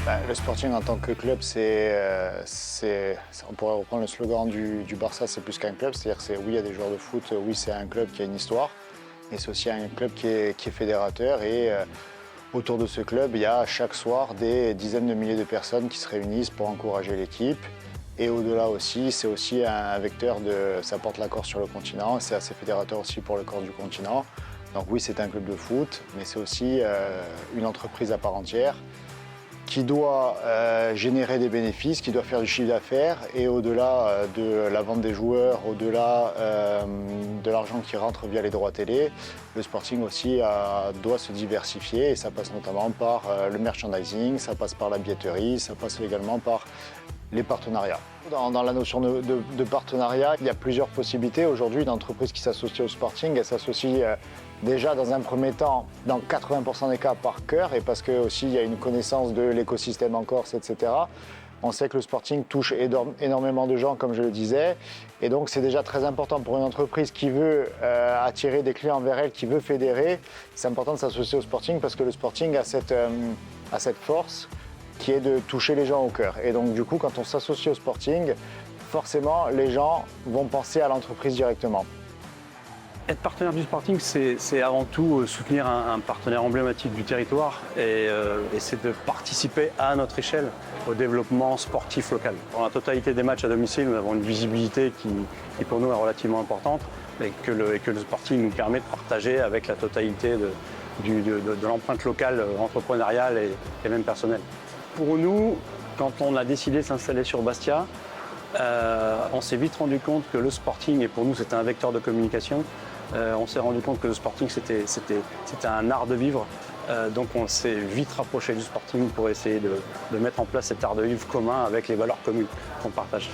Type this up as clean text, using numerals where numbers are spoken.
Le Sporting en tant que club, on pourrait reprendre le slogan du Barça, c'est plus qu'un club. C'est-à-dire que oui, il y a des joueurs de foot, oui, c'est un club qui a une histoire, mais c'est aussi un club qui est fédérateur. Et autour de ce club, il y a chaque soir des dizaines de milliers de personnes qui se réunissent pour encourager l'équipe. Et au-delà aussi, c'est aussi un vecteur ça porte la Corse sur le continent, c'est assez fédérateur aussi pour le Corse du continent. Donc oui, c'est un club de foot, mais c'est aussi une entreprise à part entière qui doit générer des bénéfices, qui doit faire du chiffre d'affaires et au-delà de la vente des joueurs, au-delà de l'argent qui rentre via les droits télé, le Sporting aussi doit se diversifier et ça passe notamment par le merchandising, ça passe par la billetterie, ça passe également par les partenariats. Dans la notion de partenariat, il y a plusieurs possibilités. Aujourd'hui, une entreprise qui s'associe au Sporting, elle s'associe déjà dans un premier temps, dans 80% des cas, par cœur et parce qu'il y a une connaissance de l'écosystème en Corse, etc. On sait que le Sporting touche énormément de gens, comme je le disais. Et donc, c'est déjà très important pour une entreprise qui veut attirer des clients vers elle, qui veut fédérer. C'est important de s'associer au Sporting parce que le Sporting a cette force qui est de toucher les gens au cœur. Et donc, du coup, quand on s'associe au Sporting, forcément, les gens vont penser à l'entreprise directement. Être partenaire du Sporting, c'est avant tout soutenir un partenaire emblématique du territoire et c'est de participer à notre échelle au développement sportif local. Pour la totalité des matchs à domicile, nous avons une visibilité qui pour nous est relativement importante et que le Sporting nous permet de partager avec la totalité de l'empreinte locale, entrepreneuriale et même personnelle. Pour nous, quand on a décidé de s'installer sur Bastia, on s'est vite rendu compte que le Sporting, et pour nous c'était un vecteur de communication, on s'est rendu compte que le Sporting c'était un art de vivre. Donc on s'est vite rapproché du Sporting pour essayer de mettre en place cet art de vivre commun avec les valeurs communes qu'on partage.